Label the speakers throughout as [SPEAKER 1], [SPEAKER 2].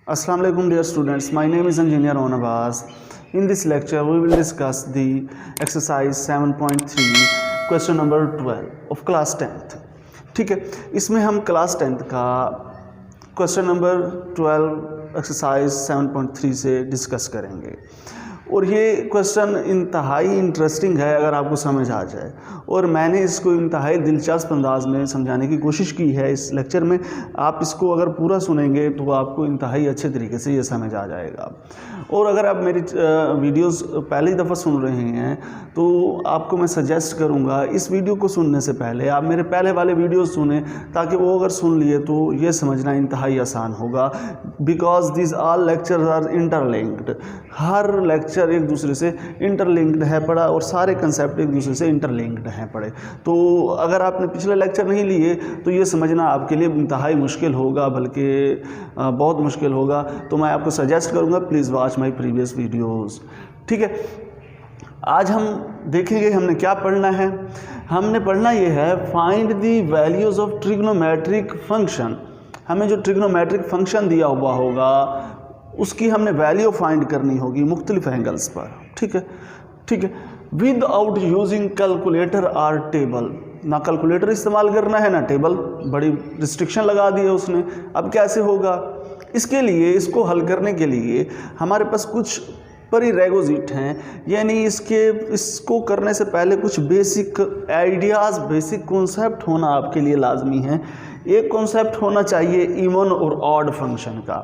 [SPEAKER 1] Assalamu alaikum dear students, my name is Engineer Onabaz. In this lecture we will discuss the exercise 7.3 question number 12 of class 10th. ठीक है, इसमें हम class 10th का question number 12 exercise 7.3 से discuss करेंगे और ये question इंतहाई इंटरेस्टिंग है अगर आपको समझ आ जाए, और मैंने इसको इंतहाई दिलचस्प अंदाज में समझाने की कोशिश की है इस लेक्चर में। आप इसको अगर पूरा सुनेंगे तो आपको इंतहाई अच्छे तरीके से ये समझ आ जाएगा। और अगर आप मेरी वीडियोस पहली दफ़ा सुन रहे हैं तो आपको मैं सजेस्ट करूंगा इस वीडियो को सुनने से पहले आप मेरे पहले वाले वीडियोस सुने, ताकि वो अगर सुन लिए तो ये समझना इंतहाई आसान होगा। Because this all lectures are interlinked, हर लेक्चर एक दूसरे से इंटरलिंक्ड है पढ़ा, और सारे कंसेप्ट एक दूसरे से इंटरलिंक्ड हैं पढ़े। तो अगर आपने पिछले लेक्चर नहीं लिए तो ये समझना आपके लिए इंतहाई मुश्किल होगा, बल्कि बहुत मुश्किल होगा। तो मैं आपको सजेस्ट करूँगा please watch my previous videos. ठीक है, आज हम देखेंगे हमने क्या पढ़ना है। हमने पढ़ना ये है find the values of trigonometric function. हमें जो ट्रिग्नोमेट्रिक फंक्शन दिया हुआ होगा उसकी हमने वैल्यू फाइंड करनी होगी मुख्तलिफ एंगल्स पर। ठीक है, ठीक है, विदाउट यूजिंग कैलकुलेटर और टेबल। ना कैलकुलेटर इस्तेमाल करना है ना टेबल, बड़ी रिस्ट्रिक्शन लगा दी है उसने। अब कैसे होगा? इसके लिए, इसको हल करने के लिए हमारे पास कुछ प्रीरेक्विजिट हैं, यानी इसको करने से पहले कुछ बेसिक आइडियाज़, बेसिक कॉन्सेप्ट होना आपके लिए लाजमी है। एक कॉन्सेप्ट होना चाहिए इवन और ऑड फंक्शन का,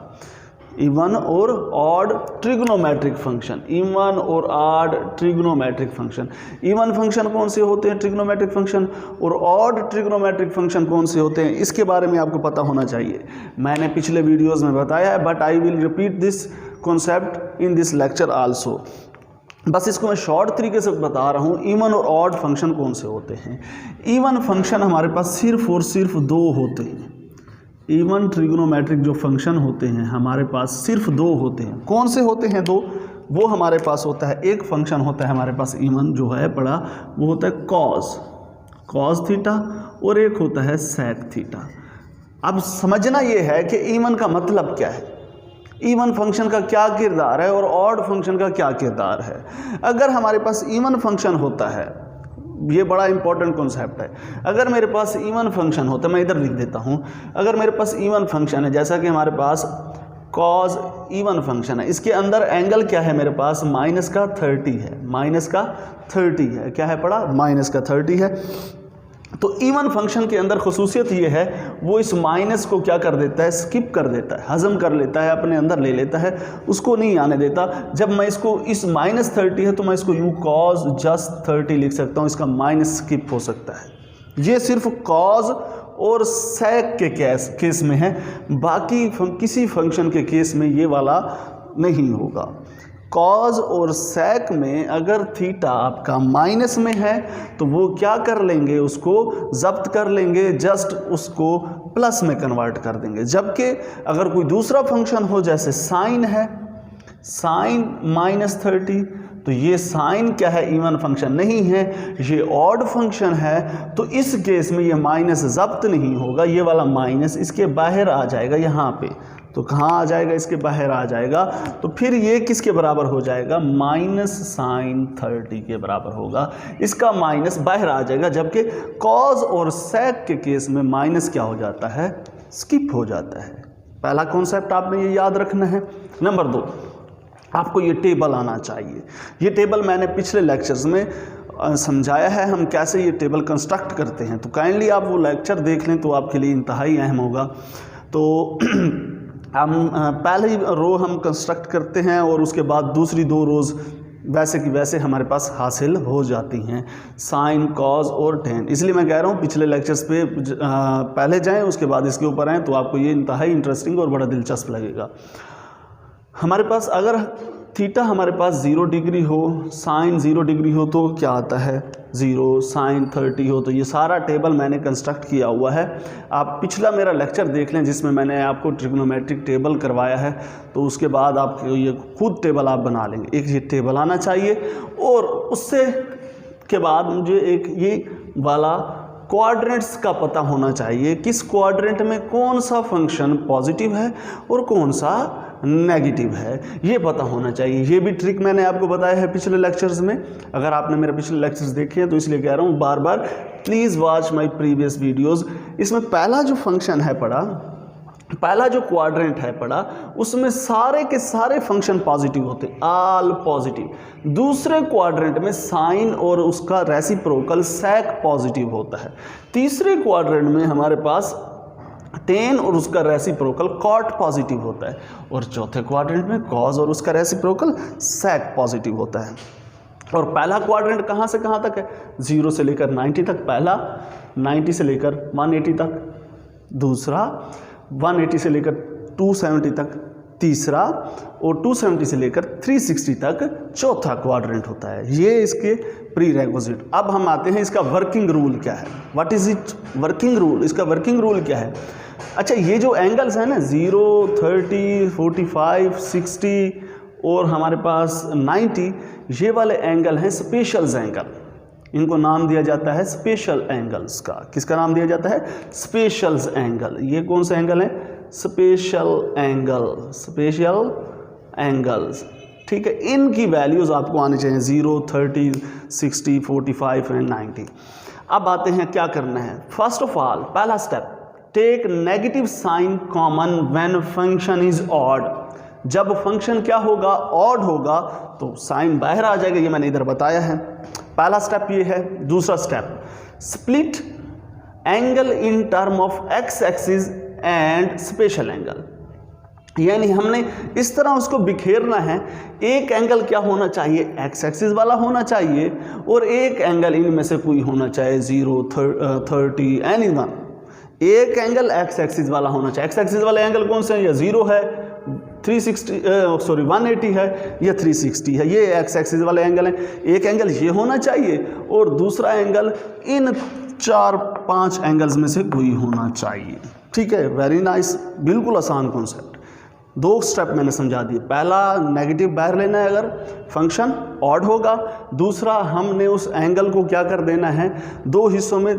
[SPEAKER 1] इवन और ऑड ट्रिग्नोमेट्रिक फंक्शन, इवन और odd trigonometric function. Even function कौन से होते हैं ट्रिग्नोमेट्रिक फंक्शन, और ऑड ट्रिग्नोमेट्रिक फंक्शन कौन से होते हैं, इसके बारे में आपको पता होना चाहिए। मैंने पिछले वीडियोस में बताया है, but I will repeat this concept in this lecture also. बस इसको मैं शॉर्ट तरीके से बता रहा हूँ। इवन और ऑड फंक्शन कौन से होते हैं? इवन फंक्शन हमारे पास सिर्फ और सिर्फ दो होते हैं। इवन ट्रिग्नोमेट्रिक जो फंक्शन होते हैं हमारे पास सिर्फ दो होते हैं। कौन से होते हैं दो? वो हमारे पास होता है, एक फंक्शन होता है हमारे पास इवन जो है पड़ा, वो होता है कॉस थीटा, और एक होता है सेक थीटा। अब समझना ये है कि इवन का मतलब क्या है, इवन फंक्शन का क्या किरदार है और ऑड फंक्शन का क्या किरदार है। अगर हमारे पास इवन फंक्शन होता है, ये बड़ा इंपॉर्टेंट कॉन्सेप्ट है। अगर मेरे पास इवन फंक्शन होता है, मैं इधर लिख देता हूँ, अगर मेरे पास इवन फंक्शन है, जैसा कि हमारे पास कॉस इवन फंक्शन है, इसके अंदर एंगल क्या है मेरे पास? माइनस का 30 है, माइनस का 30 है। क्या है पड़ा? माइनस का 30 है। तो इवन फंक्शन के अंदर खसूसियत ये है, वो इस माइनस को क्या कर देता है? स्किप कर देता है, हजम कर लेता है, अपने अंदर ले लेता है, उसको नहीं आने देता। जब मैं इसको, इस माइनस 30 है तो मैं इसको यूँ कॉस जस्ट 30 लिख सकता हूँ, इसका माइनस स्किप हो सकता है। ये सिर्फ कॉस और सेक के केस में है, बाकी किसी फंक्शन के केस में ये वाला नहीं होगा। कॉज और सेक में अगर थीटा आपका माइनस में है तो वो क्या कर लेंगे? उसको जब्त कर लेंगे, जस्ट उसको प्लस में कन्वर्ट कर देंगे। जबकि अगर कोई दूसरा फंक्शन हो, जैसे साइन है, साइन माइनस 30, तो ये साइन क्या है? इवन फंक्शन नहीं है, ये ऑड फंक्शन है। तो इस केस में ये माइनस जब्त नहीं होगा, ये वाला माइनस इसके बाहर आ जाएगा यहाँ पे। तो कहाँ आ जाएगा? इसके बाहर आ जाएगा। तो फिर ये किसके बराबर हो जाएगा? माइनस साइन 30 के बराबर होगा। इसका माइनस बाहर आ जाएगा, जबकि कॉस और सेक के केस में माइनस क्या हो जाता है? स्किप हो जाता है। पहला कॉन्सेप्ट आपने ये याद रखना है। नंबर 2, आपको ये टेबल आना चाहिए। ये टेबल मैंने पिछले लेक्चर्स में समझाया है, हम कैसे ये टेबल कंस्ट्रक्ट करते हैं। तो काइंडली आप वो लेक्चर देख लें तो आपके लिए इंतहाई अहम होगा। तो हम पहले रो हम कंस्ट्रक्ट करते हैं और उसके बाद दूसरी दो रोज़ वैसे की वैसे हमारे पास हासिल हो जाती हैं, साइन, कॉस और टेन। इसलिए मैं कह रहा हूँ पिछले लेक्चर्स पे पहले जाएं, उसके बाद इसके ऊपर आएँ, तो आपको ये इंतहाई इंटरेस्टिंग और बड़ा दिलचस्प लगेगा। हमारे पास अगर थीटा हमारे पास 0 डिग्री हो, साइन 0 डिग्री हो तो क्या आता है? 0, साइन 30 हो तो ये सारा टेबल मैंने कंस्ट्रक्ट किया हुआ है। आप पिछला मेरा लेक्चर देख लें जिसमें मैंने आपको ट्रिग्नोमेट्रिक टेबल करवाया है, तो उसके बाद आप ये खुद टेबल आप बना लेंगे। एक ये टेबल आना चाहिए, और उससे के बाद मुझे एक ये वाला क्वाड्रेंट्स का पता होना चाहिए, किस क्वाड्रेंट में कौन सा फंक्शन पॉजिटिव है और कौन सा नेगेटिव है, ये पता होना चाहिए। ये भी ट्रिक मैंने आपको बताया है पिछले लेक्चर्स में, अगर आपने मेरे पिछले लेक्चर्स देखे हैं तो इसलिए कह रहा हूँ बार बार, please watch my previous videos. इसमें पहला जो फंक्शन है पढ़ा, पहला जो क्वाड्रेंट है पढ़ा, उसमें सारे के सारे फंक्शन पॉजिटिव होते, ऑल पॉजिटिव। दूसरे क्वाड्रेंट में साइन और उसका रेसिप्रोकल सेक पॉजिटिव होता है। तीसरे क्वाड्रेंट में हमारे पास टेन और उसका रेसिप्रोकल कॉट पॉजिटिव होता है, और चौथे क्वाड्रेंट में कॉज और उसका रेसिप्रोकल सेक पॉजिटिव होता है। और पहला क्वाड्रेंट कहाँ से कहाँ तक है? 0 से लेकर 90 तक पहला, 90 से लेकर 180 तक दूसरा, 180 से लेकर 270 तक तीसरा, और 270 से लेकर 360 तक चौथा क्वाड्रेंट होता है। ये इसके प्री रेक्विजिट। अब हम आते हैं इसका वर्किंग रूल क्या है, what is it working rule, इसका वर्किंग रूल क्या है। अच्छा, ये जो एंगल्स हैं ना 0, 30, 45, 60 और हमारे पास 90, ये वाले एंगल हैं स्पेशल्स एंगल। इनको नाम दिया जाता है स्पेशल एंगल्स का। किसका नाम दिया जाता है? Specials angle. ये कौन से एंगल हैं? Special angle, special angles. ठीक है, इनकी वैल्यूज़ आपको आनी चाहिए 0, 30, 60, 45 एंड 90। अब आते हैं क्या करना है। फर्स्ट ऑफ ऑल, पहला step, take negative sign common when function is odd. जब फंक्शन क्या होगा? ऑड होगा, तो साइन बाहर आ जाएगा। ये मैंने इधर बताया है। पहला स्टेप ये है। दूसरा step, split angle in term of x axis and special angle. यानी हमने इस तरह उसको बिखेरना है। एक एंगल क्या होना चाहिए? एक्स एक्सिस वाला होना चाहिए, और एक एंगल इनमें से कोई होना चाहिए 0, 30 एनीवन। एक एंगल एक्स एक्सिस वाला होना चाहिए। एक्स एक्सिस वाले एंगल कौन से हैं? या 0 है, 180 है, या 360 है। ये एक्स एक्सिस वाले एंगल हैं। एक एंगल ये होना चाहिए, और दूसरा एंगल इन 4-5 एंगल्स में से कोई होना चाहिए। ठीक है, वेरी नाइस, बिल्कुल आसान कॉन्सेप्ट। 2 स्टेप मैंने समझा दिए। पहला, नेगेटिव बाहर लेना है अगर फंक्शन ऑड होगा। दूसरा, हमने उस एंगल को क्या कर देना है? 2 हिस्सों में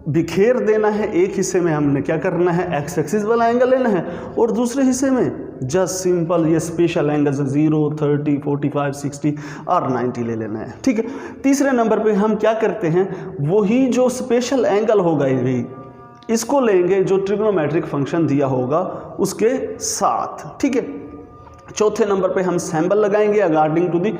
[SPEAKER 1] बिखेर देना है। एक हिस्से में हमने क्या करना है? एक्स एक्सिस वाला एंगल लेना है, और दूसरे हिस्से में जस्ट सिंपल ये स्पेशल एंगल 0, 30, 45, 60 और 90 ले लेना है। ठीक है, तीसरे नंबर पे हम क्या करते हैं? वही जो स्पेशल एंगल होगा यही, इसको लेंगे जो ट्रिग्नोमेट्रिक फंक्शन दिया होगा उसके साथ। ठीक है, चौथे नंबर पे हम सिंबल लगाएंगे according to the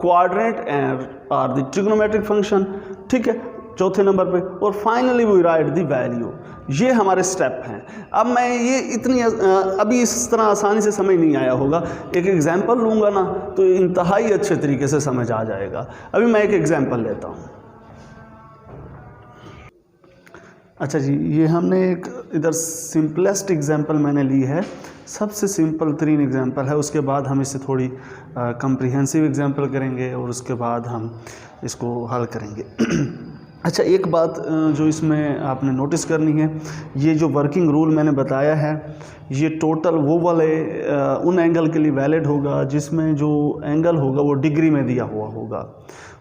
[SPEAKER 1] quadrant and और द ट्रिग्नोमेट्रिक फंक्शन। ठीक है, चौथे नंबर पे, और finally we write the value. ये हमारे स्टेप हैं। अब मैं ये इतनी अभी इस तरह आसानी से समझ नहीं आया होगा। एक एग्जांपल लूँगा ना तो इंतहाई अच्छे तरीके से समझ आ जाएगा। अभी मैं एक एग्जांपल लेता हूँ। अच्छा जी, ये हमने एक इधर सिंपलेस्ट एग्जांपल मैंने ली है, सबसे सिंपल 3 एग्जांपल है। उसके बाद हम इससे थोड़ी कम्प्रिहेंसिव एग्जांपल करेंगे, और उसके बाद हम इसको हल करेंगे। अच्छा, एक बात जो इसमें आपने नोटिस करनी है, ये जो वर्किंग रूल मैंने बताया है, ये टोटल वो वाले उन एंगल के लिए वैलिड होगा जिसमें जो एंगल होगा वो डिग्री में दिया हुआ होगा,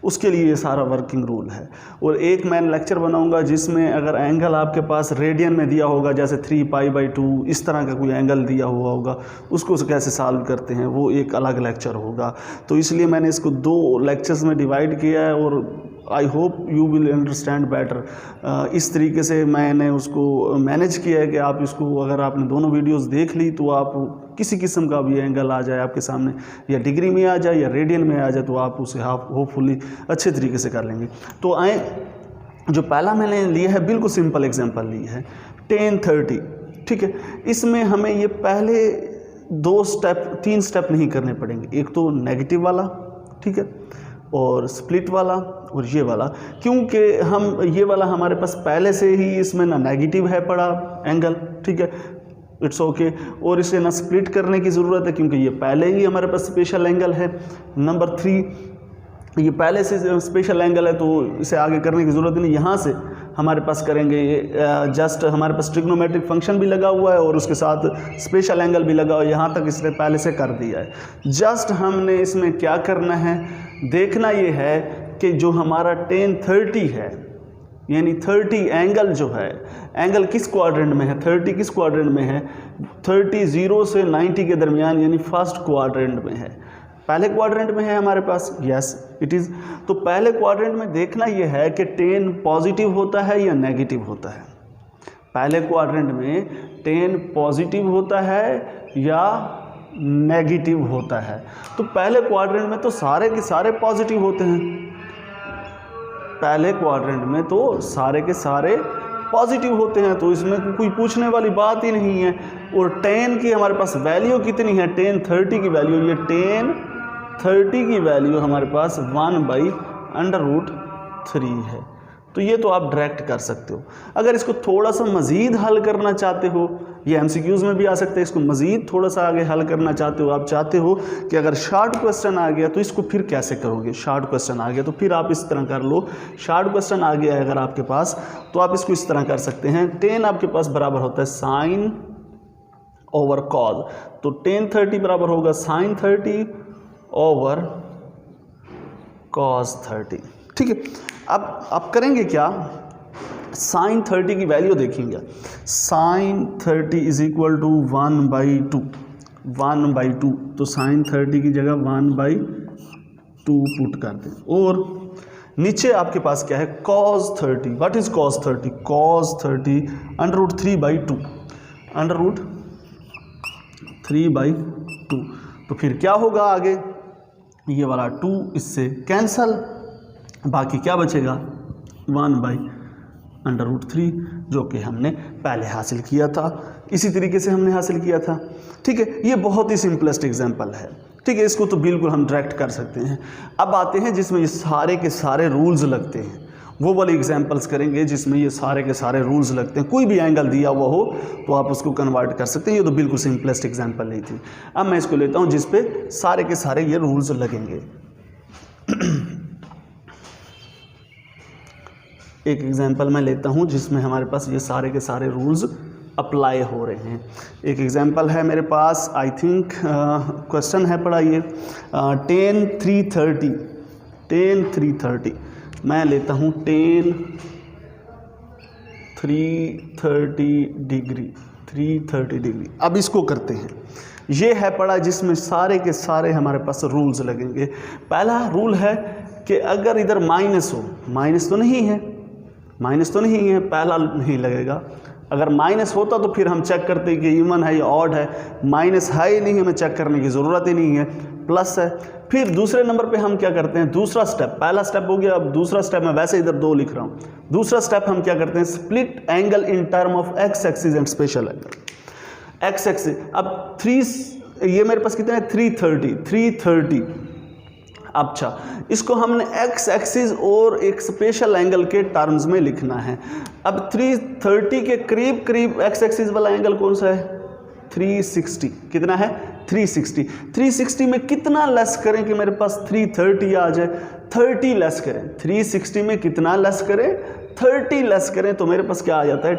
[SPEAKER 1] उसके लिए ये सारा वर्किंग रूल है। और एक मैं लेक्चर बनाऊंगा जिसमें अगर एंगल आपके पास रेडियन में दिया होगा, जैसे 3π/2 इस तरह का कोई एंगल दिया हुआ होगा, उसको कैसे सॉल्व करते हैं वो एक अलग लेक्चर होगा। तो इसलिए मैंने इसको 2 लेक्चर्स में डिवाइड किया है, और I hope you will understand better. इस तरीके से मैंने उसको मैनेज किया है कि आप इसको, अगर आपने दोनों वीडियोस देख ली तो आप किसी किस्म का भी एंगल आ जाए आपके सामने, या डिग्री में आ जाए या रेडियन में आ जाए, तो आप उसे होपफुली अच्छे तरीके से कर लेंगे। तो आए, जो पहला मैंने लिया है बिल्कुल सिंपल एग्जांपल ली है, tan 30। ठीक है, इसमें हमें ये पहले 3 स्टेप नहीं करने पड़ेंगे। एक तो नेगेटिव वाला, ठीक है, और स्प्लिट वाला, और ये वाला, क्योंकि हम ये वाला हमारे पास पहले से ही इसमें ना नेगेटिव है पड़ा एंगल। ठीक है, इट्स ओके, और इसे ना स्प्लिट करने की ज़रूरत है क्योंकि ये पहले ही हमारे पास स्पेशल एंगल है। नंबर 3, ये पहले से स्पेशल एंगल है तो इसे आगे करने की ज़रूरत नहीं। यहाँ से हमारे पास करेंगे ये जस्ट हमारे पास ट्रिग्नोमेट्रिक फंक्शन भी लगा हुआ है और उसके साथ स्पेशल एंगल भी लगा हुआ है, यहाँ तक इसने पहले से कर दिया है। जस्ट हमने इसमें क्या करना है, देखना ये है कि जो हमारा tan 30 है यानी 30 एंगल जो है, एंगल किस क्वाड्रेंट में है, 30 किस क्वाड्रेंट में है, 30 0 से 90 के दरमियान यानी फर्स्ट क्वाड्रेंट में है। पहले क्वाड्रेंट में है हमारे पास, यस इट इज़। तो पहले क्वाड्रेंट में देखना यह है कि 10 पॉजिटिव होता है या नेगेटिव होता है। पहले क्वाड्रेंट में 10 पॉजिटिव होता है या नेगेटिव होता है। तो पहले क्वाड्रेंट में तो सारे के सारे पॉजिटिव होते हैं, पहले क्वाड्रेंट में तो सारे के सारे पॉजिटिव होते हैं, तो इसमें कोई पूछने वाली बात ही नहीं है। और 10 की हमारे पास वैल्यू कितनी है, 10 30 की वैल्यू, ये 10 30 की वैल्यू हमारे पास 1/√3 है। तो ये तो आप डायरेक्ट कर सकते हो। अगर इसको थोड़ा सा मज़ीद हल करना चाहते हो, ये एमसीक्यूज़ में भी आ सकता है, इसको मज़ीद थोड़ा सा आगे हल करना चाहते हो, आप चाहते हो कि अगर शॉर्ट क्वेश्चन आ गया तो इसको फिर कैसे करोगे, शॉर्ट क्वेश्चन आ गया तो फिर आप इस तरह कर लो। शॉर्ट क्वेश्चन आ गया है अगर आपके पास तो आप इसको इस तरह कर सकते हैं, 10 आपके पास बराबर होता है साइन ओवर कॉज, तो 10 30 बराबर होगा साइन 30 ओवर कॉस 30। ठीक है, अब करेंगे क्या, साइन 30 की वैल्यू देखेंगे, साइन 30 इज इक्वल टू 1/2, 1/2, तो साइन 30 की जगह 1/2 पुट कर दें। और नीचे आपके पास क्या है, cos 30, what is cos 30, cos 30 √3/2, √3/2, तो फिर क्या होगा आगे, ये वाला 2 इससे कैंसल, बाकी क्या बचेगा 1/√3 जो कि हमने पहले हासिल किया था, इसी तरीके से हमने हासिल किया था। ठीक है, ये बहुत ही सिंपलेस्ट एग्जांपल है। ठीक है, इसको तो बिल्कुल हम डायरेक्ट कर सकते हैं। अब आते हैं जिसमें ये सारे के सारे रूल्स लगते हैं, वो वाले एग्जांपल्स करेंगे जिसमें ये सारे के सारे रूल्स लगते हैं। कोई भी एंगल दिया हुआ हो तो आप उसको कन्वर्ट कर सकते हैं, ये तो बिल्कुल सिंपलेस्ट एग्जांपल नहीं थी। अब मैं इसको लेता हूँ जिस पे सारे के सारे ये रूल्स लगेंगे। एक एग्जांपल मैं लेता हूँ जिसमें हमारे पास ये सारे के सारे रूल्स अप्लाई हो रहे हैं। एक एग्जांपल है मेरे पास, आई थिंक क्वेश्चन है पड़ा ये 10 330, मैं लेता हूँ 10 330 डिग्री। अब इसको करते हैं, ये है पड़ा जिसमें सारे के सारे हमारे पास रूल्स लगेंगे। पहला रूल है कि अगर इधर माइनस हो, माइनस तो नहीं है, पहला नहीं लगेगा। अगर माइनस होता तो फिर हम चेक करते कि इवन है या ऑड है, माइनस है ही नहीं, हमें चेक करने की ज़रूरत ही नहीं है, प्लस है। फिर दूसरे नंबर पे हम क्या करते हैं, दूसरा स्टेप, पहला स्टेप हो गया, अब दूसरा स्टेप मैं वैसे इधर 2 लिख रहा हूँ। दूसरा स्टेप हम क्या करते हैं, split angle in term of x axis and special angle. X axis, अब 3, ये मेरे पास कितना है 330। अच्छा, इसको हमने एक्स एक्सिस और एक स्पेशल एंगल के टर्म्स में लिखना है। अब 330 के करीब करीब एक्स एक्सिस वाला एंगल कौन सा है, 360। कितना है 360 में कितना लेस करें कि मेरे पास 330 आ जाए, 30 लेस करें। 360 में कितना लेस करें, 30 लेस करें, तो मेरे पास क्या आ जाता है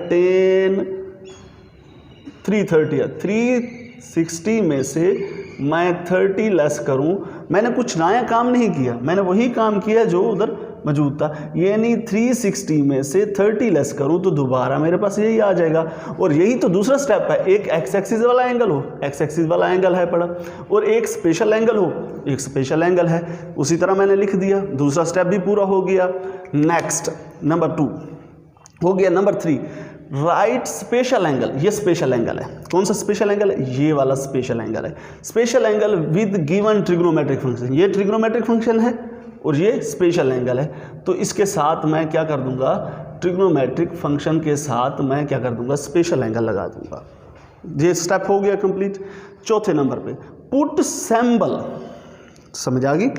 [SPEAKER 1] 330 है। 360 में से मैं 30 लेस करूं, मैंने कुछ नया काम नहीं किया, मैंने वही काम किया जो उधर मौजूद था, यानी 360 में से 30 लेस करूं तो दोबारा मेरे पास यही आ जाएगा। और यही तो दूसरा स्टेप है, एक एक्स एक्सिस वाला एंगल हो, एक्स एक्सिस वाला एंगल है पड़ा, और एक स्पेशल एंगल हो, एक स्पेशल एंगल है, उसी तरह मैंने लिख दिया, दूसरा स्टेप भी पूरा हो गया। नेक्स्ट नंबर 2 हो गया। नंबर 3 राइट स्पेशल एंगल, ये स्पेशल एंगल है, कौन सा स्पेशल एंगल है, ये वाला स्पेशल एंगल है। Special angle with given trigonometric function, ये ट्रिग्नोमेट्रिक फंक्शन है और ये स्पेशल एंगल है, तो इसके साथ मैं क्या कर दूंगा, ट्रिग्नोमेट्रिक फंक्शन के साथ मैं क्या कर दूंगा, स्पेशल एंगल लगा दूंगा। ये स्टेप हो गया कंप्लीट। चौथे नंबर पे पुट सिंबल, समझ आ गई,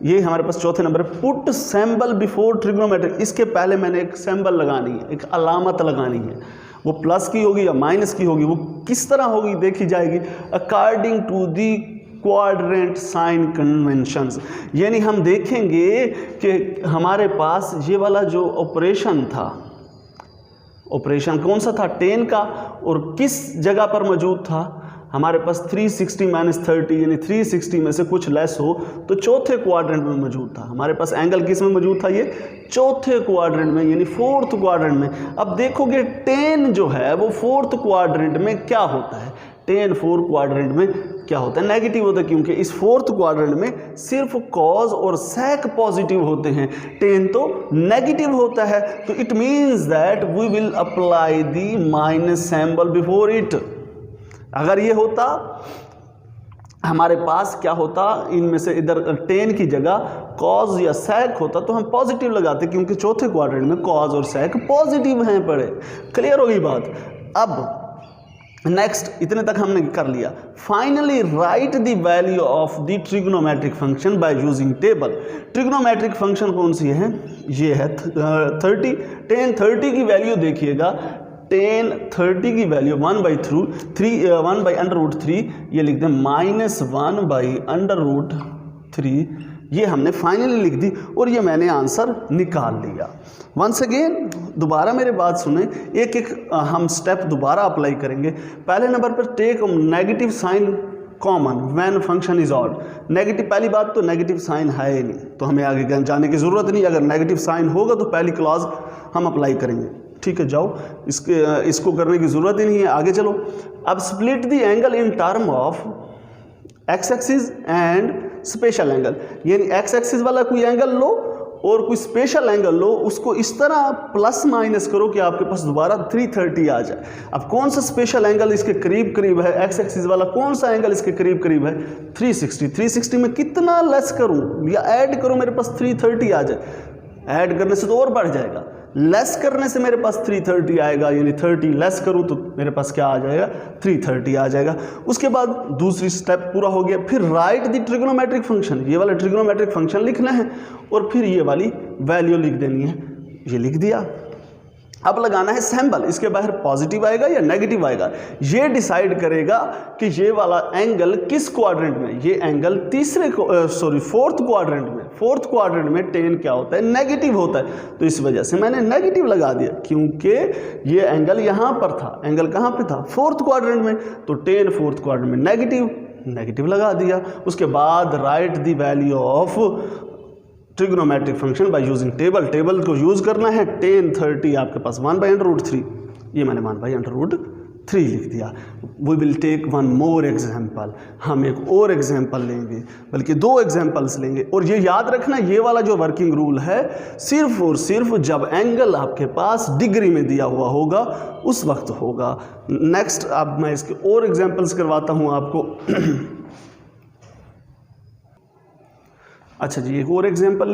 [SPEAKER 1] ये हमारे पास चौथे नंबर है, पुट सिंबल बिफोर ट्रिग्नोमेट्रिक। इसके पहले मैंने एक सिंबल लगानी है, एक अलामत लगानी है, वो प्लस की होगी या माइनस की होगी, वो किस तरह होगी देखी जाएगी, according to the quadrant sign conventions. यानी हम देखेंगे कि हमारे पास ये वाला जो ऑपरेशन था, ऑपरेशन कौन सा था, 10 का, और किस जगह पर मौजूद था, हमारे पास 360 माइनस 30 यानी 360 में से कुछ लेस हो तो चौथे क्वाड्रेंट में मौजूद था। हमारे पास एंगल किस में मौजूद था, ये चौथे क्वाड्रेंट में यानी फोर्थ क्वाड्रेंट में। अब देखोगे tan जो है वो फोर्थ क्वाड्रेंट में क्या होता है, tan फोर्थ क्वाड्रेंट में क्या होता है, नेगेटिव होता है, क्योंकि इस फोर्थ क्वाड्रेंट में सिर्फ कॉज और sec पॉजिटिव होते हैं, tan तो नेगेटिव होता है। तो it means that we will apply the minus symbol before it. अगर ये होता हमारे पास क्या होता, इनमें से इधर tan की जगह कॉज या sec होता तो हम पॉजिटिव लगाते, क्योंकि चौथे क्वाड्रेंट में कॉज और sec पॉजिटिव हैं पड़े। क्लियर होगी बात। अब नेक्स्ट इतने तक हमने कर लिया। Finally right the value of the trigonometric function by using table. Trigonometric function कौन सी है, ये है 30। tan 30 की वैल्यू देखिएगा, tan 30 की वैल्यू 1/√3 ये लिख दें -1/√3, ये हमने फाइनली लिख दी और ये मैंने आंसर निकाल लिया। वंस अगेन दोबारा मेरे बात सुने, एक एक हम स्टेप दोबारा अप्लाई करेंगे। पहले नंबर पर take negative sign common when function is odd. Negative, पहली बात तो नेगेटिव साइन है ही नहीं, तो हमें आगे जाने की ज़रूरत नहीं। अगर नेगेटिव साइन होगा तो पहली क्लॉज हम अप्लाई करेंगे। ठीक है, जाओ, इसको करने की ज़रूरत ही नहीं है, आगे चलो। अब split the angle in term of x axis and special angle, यानी एक्स एक्सिस वाला कोई एंगल लो और कोई स्पेशल एंगल लो, उसको इस तरह प्लस माइनस करो कि आपके पास दोबारा 330 आ जाए। अब कौन सा स्पेशल एंगल इसके करीब करीब है, एक्स एक्सिस वाला कौन सा एंगल इसके करीब करीब है, 360। 360 में कितना लेस करूं या ऐड करूं मेरे पास 330 आ जाए। ऐड करने से तो और बढ़ जाएगा, लेस करने से मेरे पास 330 आएगा, यानी 30 लेस करूं तो मेरे पास क्या आ जाएगा, 330 आ जाएगा। उसके बाद दूसरी स्टेप पूरा हो गया। फिर राइट द ट्रिग्नोमेट्रिक फंक्शन, ये वाला ट्रिग्नोमेट्रिक फंक्शन लिखना है और फिर ये वाली वैल्यू लिख देनी है, ये लिख दिया। अब लगाना है सिंबल, इसके बाहर पॉजिटिव आएगा या नेगेटिव आएगा, ये डिसाइड करेगा कि ये वाला एंगल किस क्वाड्रेंट में। ये एंगल फोर्थ क्वाड्रेंट में, फोर्थ क्वाड्रेंट में tan क्या होता है, नेगेटिव होता है। तो इस वजह से मैंने नेगेटिव लगा दिया, क्योंकि ये एंगल यहाँ पर था। एंगल कहाँ पे था, फोर्थ क्वाड्रेंट में, तो tan फोर्थ क्वाड्रेंट में नेगेटिव लगा दिया। उसके बाद right the value of trigonometric function by using table. Table को यूज करना है। tan 30 आपके पास 1/√3, ये मैंने 1/√3 लिख दिया। We will take one more example, हम एक और एग्जाम्पल लेंगे, बल्कि 2 एग्जाम्पल्स लेंगे। और ये याद रखना, ये वाला जो वर्किंग रूल है सिर्फ और सिर्फ जब एंगल आपके पास डिग्री में दिया हुआ होगा उस वक्त होगा। नेक्स्ट अब मैं इसके और एग्जाम्पल्स करवाता हूँ आपको। अच्छा जी, एक और एग्जाम्पल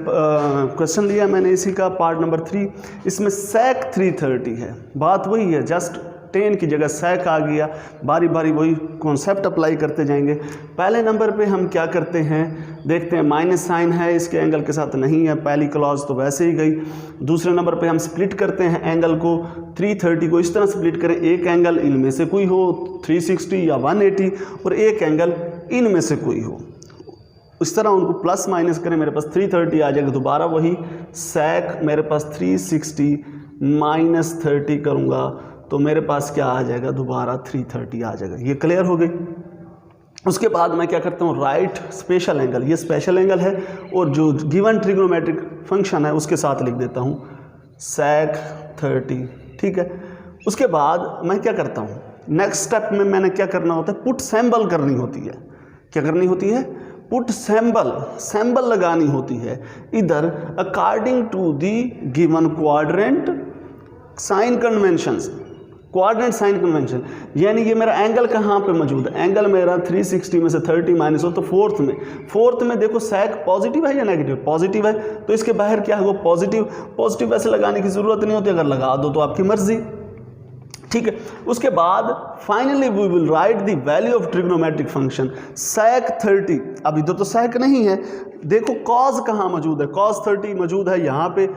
[SPEAKER 1] क्वेश्चन लिया मैंने इसी का, पार्ट नंबर 3। इसमें sec 330 है, बात वही है, जस्ट tan की जगह sec आ गया। बारी बारी वही कॉन्सेप्ट अप्लाई करते जाएंगे। पहले नंबर पे हम क्या करते हैं, देखते हैं माइनस साइन है, इसके एंगल के साथ नहीं है, पहली क्लॉज तो वैसे ही गई। दूसरे नंबर पे हम स्प्लिट करते हैं एंगल को, 330 को इस तरह स्प्लिट करें, एक एंगल इनमें से कोई हो 360 या 180 और एक एंगल इनमें से कोई हो, इस तरह उनको प्लस माइनस करें, मेरे पास 330 आ जाएगा। दोबारा वही sec मेरे पास 360 माइनस 30 करूँगा तो मेरे पास क्या आ जाएगा, दोबारा 330 आ जाएगा। ये क्लियर हो गई। उसके बाद मैं क्या करता हूँ, राइट स्पेशल एंगल, ये स्पेशल एंगल है और जो गिवन ट्रिग्नोमेट्रिक फंक्शन है उसके साथ लिख देता हूँ sec 30। ठीक है, उसके बाद मैं क्या करता हूँ, नेक्स्ट स्टेप में मैंने क्या करना होता है, पुट सिंबल करनी होती है। क्या करनी होती है, पुट सिंबल लगानी होती है। इधर according to the given quadrant sign conventions, quadrant sign convention, यानी ये मेरा एंगल कहाँ पे मौजूद है, एंगल मेरा 360 में से 30 माइनस हो तो फोर्थ में देखो sec पॉजिटिव है या नेगेटिव, पॉजिटिव है, तो इसके बाहर क्या है वो पॉजिटिव वैसे लगाने की ज़रूरत नहीं होती, अगर लगा दो तो आपकी मर्जी। ठीक है, उसके बाद finally we will write the value of trigonometric function sec 30। अब इधर तो sec नहीं है, देखो cos कहाँ मौजूद है, cos 30 मौजूद है यहाँ पे,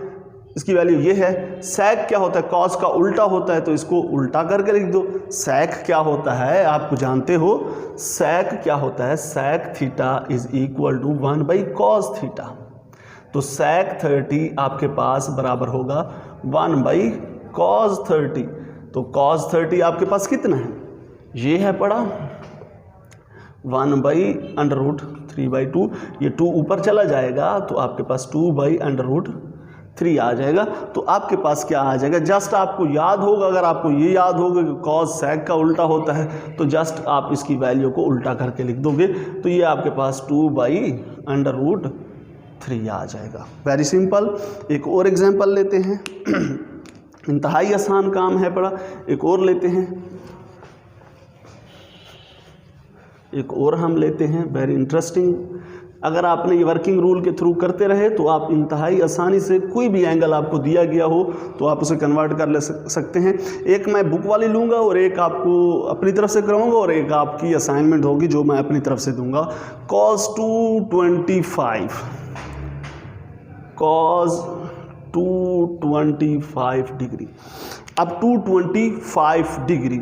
[SPEAKER 1] इसकी वैल्यू ये है। sec क्या होता है, cos का उल्टा होता है, तो इसको उल्टा करके लिख दो। sec क्या होता है आपको जानते हो, sec क्या होता है, sec theta is equal to 1/cos theta. तो sec 30 आपके पास बराबर होगा 1/cos 30। तो cos 30 आपके पास कितना है, ये है पड़ा 1/√3/2, ये 2 ऊपर चला जाएगा तो आपके पास 2/√3 आ जाएगा। तो आपके पास क्या आ जाएगा, जस्ट आपको याद होगा, अगर आपको ये याद होगा कि कॉज सेक का उल्टा होता है तो जस्ट आप इसकी वैल्यू को उल्टा करके लिख दोगे तो ये आपके पास 2/√3 आ जाएगा। Very simple. एक और एग्जांपल लेते हैं इंतहाई आसान काम है पड़ा, एक और लेते हैं, एक और हम लेते हैं वेरी इंटरेस्टिंग। अगर आपने ये वर्किंग रूल के थ्रू करते रहे तो आप इंतहाई आसानी से कोई भी एंगल आपको दिया गया हो तो आप उसे कन्वर्ट कर ले सकते हैं। एक मैं बुक वाली लूँगा और एक आपको अपनी तरफ से कराऊंगा और एक आपकी असाइनमेंट होगी जो मैं अपनी तरफ से दूंगा। cos 225 degree. अब 225 डिग्री,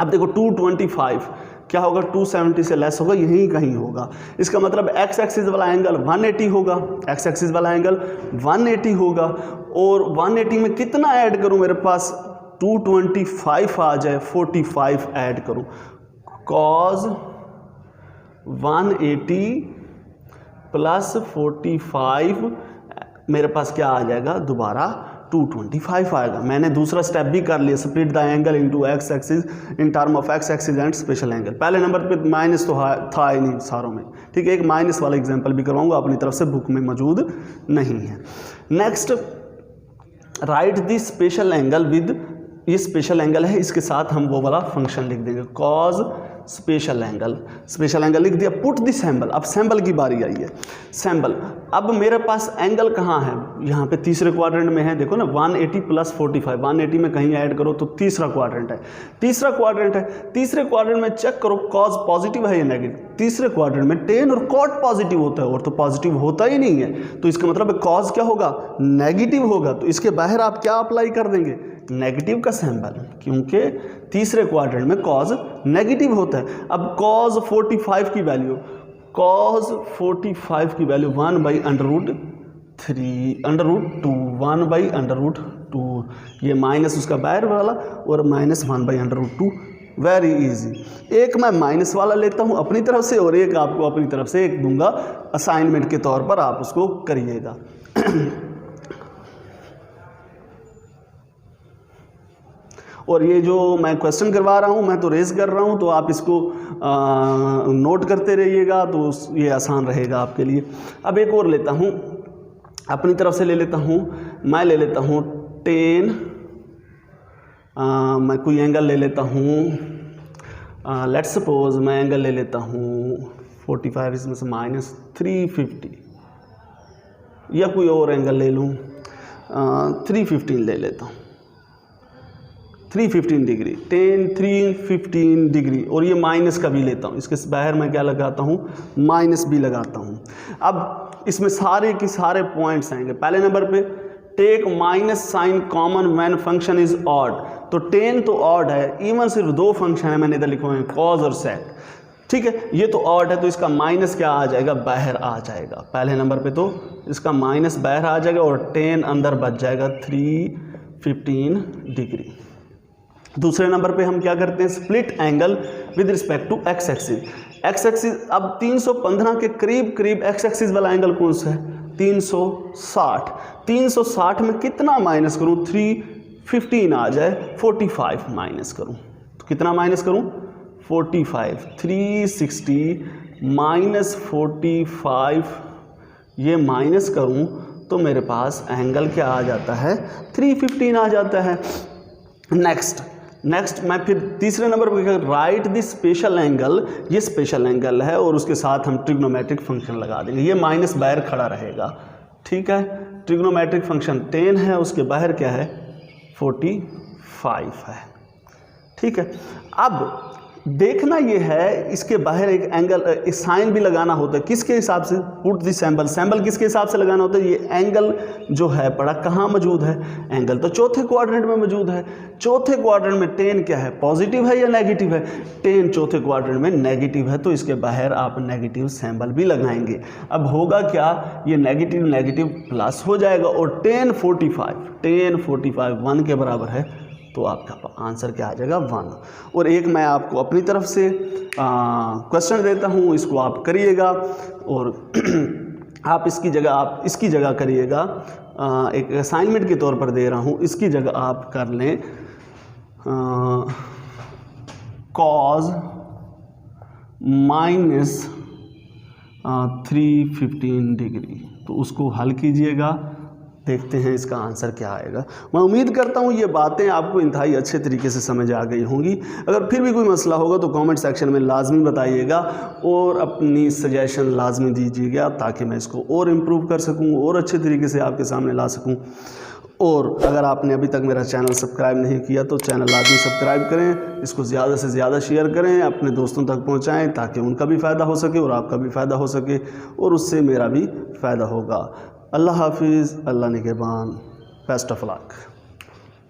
[SPEAKER 1] अब देखो 225 क्या होगा, 270 से लेस होगा, यहीं कहीं होगा। इसका मतलब एक्स एक्सिस वाला एंगल 180 होगा, एक्स एक्सिस वाला एंगल 180 होगा। और 180 में कितना ऐड करूं, मेरे पास 225 आ जाए, 45 ऐड करूं, cos 180 प्लस 45 मेरे पास क्या आ जाएगा, दोबारा 225 आएगा। मैंने दूसरा स्टेप भी कर लिया, split the angle into x axis in term of x axis and special angle. पहले नंबर पे माइनस तो था ही नहीं सारों में, ठीक है। एक माइनस वाला एग्जांपल भी करवाऊंगा, अपनी तरफ से बुक में मौजूद नहीं है। Next, right the special angle with, ये स्पेशल एंगल है, इसके साथ हम वो वाला फंक्शन लिख देंगे, cause special angle. Special angle लिख दिया, पुट द सैम्बल। अब सैम्बल की बारी आई है। सैम्बल, अब मेरे पास एंगल कहाँ है, यहाँ पे तीसरे क्वाड्रेंट में है, देखो ना 180 प्लस 45, 180 में कहीं ऐड करो तो तीसरा क्वाड्रेंट है, तीसरा क्वाड्रेंट है। तीसरे क्वाड्रेंट में चेक करो कॉज पॉजिटिव है या नेगेटिव। तीसरे क्वाड्रेंट में टेन और कॉट पॉजिटिव होता है, और तो पॉजिटिव होता ही नहीं है, तो इसका मतलब कॉज क्या होगा, नेगेटिव होगा। तो इसके बाहर आप क्या अप्लाई कर देंगे, नेगेटिव का सैम्बल, क्योंकि तीसरे क्वाड्रेंट में कॉज नेगेटिव होता है। अब कॉज 45 की वैल्यू, कॉज 45 की वैल्यू 1/√2, 1/√2, ये माइनस उसका बाहर वाला और माइनस 1/√2। Very easy. एक मैं माइनस वाला लेता हूँ अपनी तरफ से और एक आपको अपनी तरफ से एक दूंगा असाइनमेंट के तौर पर, आप उसको करिएगा। और ये जो मैं क्वेश्चन करवा रहा हूँ, मैं तो रेज कर रहा हूँ, तो आप इसको नोट करते रहिएगा, तो ये आसान रहेगा आपके लिए। अब एक और लेता हूँ, अपनी तरफ से ले लेता हूँ, मैं ले लेता हूँ 10, मैं कोई एंगल ले लेता हूँ, लेट्स सपोज मैं एंगल ले लेता हूँ 45, इसमें से -350, या कोई और एंगल ले लूँ, 315 ले लेता हूँ, 315 डिग्री, 315 डिग्री, और ये माइनस का भी लेता हूँ, इसके बाहर मैं क्या लगाता हूँ, माइनस भी लगाता हूँ। अब इसमें सारे के सारे पॉइंट्स आएंगे। पहले नंबर पे take minus sign common when function is odd, तो 10 तो ऑड है, इवन सिर्फ दो फंक्शन है, मैंने इधर लिखा है कॉज और सेक, ठीक है। ये तो ऑड है तो इसका माइनस क्या आ जाएगा, बाहर आ जाएगा। पहले नंबर पे तो इसका माइनस बाहर आ जाएगा और 10 अंदर बच जाएगा, 315 डिग्री। दूसरे नंबर पे हम क्या करते हैं, split angle with respect to x axis. X axis, अब 315 के करीब करीब एक्स एक्सिस वाला एंगल कौन सा है, 360। 360 में कितना माइनस करूं, 315 आ जाए, 45 माइनस करूं तो कितना माइनस करूं, 45, 360 माइनस 45, ये माइनस करूं तो मेरे पास एंगल क्या आ जाता है, 315 आ जाता है। नेक्स्ट मैं फिर तीसरे नंबर पर राइट द स्पेशल एंगल, ये स्पेशल एंगल है और उसके साथ हम ट्रिग्नोमेट्रिक फंक्शन लगा देंगे, ये माइनस बाहर खड़ा रहेगा, ठीक है। ट्रिग्नोमेट्रिक फंक्शन 10 है, उसके बाहर क्या है, 45 है, ठीक है। अब देखना ये है, इसके बाहर एक एंगल, एक साइन भी लगाना होता है, किसके हिसाब से, पुट द सैम्बल। सैम्बल किसके हिसाब से लगाना होता है, ये एंगल जो है पड़ा कहाँ मौजूद है, एंगल तो चौथे क्वाड्रेंट में मौजूद है। चौथे क्वाड्रेंट में 10 क्या है, पॉजिटिव है या नेगेटिव है, 10 चौथे क्वाड्रेंट में नेगेटिव है, तो इसके बाहर आप नेगेटिव सैम्बल भी लगाएंगे। अब होगा क्या, ये नेगेटिव नेगेटिव प्लस हो जाएगा और 10 45 1 के बराबर है तो आपका आंसर क्या आ जाएगा 1। और एक मैं आपको अपनी तरफ से क्वेश्चन देता हूँ, इसको आप करिएगा और आप इसकी जगह करिएगा, एक असाइनमेंट के तौर पर दे रहा हूँ, इसकी जगह आप कर लें cos -315 डिग्री। तो उसको हल कीजिएगा, देखते हैं इसका आंसर क्या आएगा। मैं उम्मीद करता हूँ ये बातें आपको इंतहाई अच्छे तरीके से समझ आ गई होंगी। अगर फिर भी कोई मसला होगा तो कमेंट सेक्शन में लाजमी बताइएगा और अपनी सजेशन लाजमी दीजिएगा ताकि मैं इसको और इम्प्रूव कर सकूँ और अच्छे तरीके से आपके सामने ला सकूँ। और अगर आपने अभी तक मेरा चैनल सब्सक्राइब नहीं किया तो चैनल लाजमी सब्सक्राइब करें, इसको ज़्यादा से ज़्यादा शेयर करें, अपने दोस्तों तक पहुंचाएं ताकि उनका भी फ़ायदा हो सके और आपका भी फ़ायदा हो सके और उससे मेरा भी फ़ायदा होगा। अल्लाह हाफिज़, अल्लाह निगहबान, बेस्ट ऑफ लक।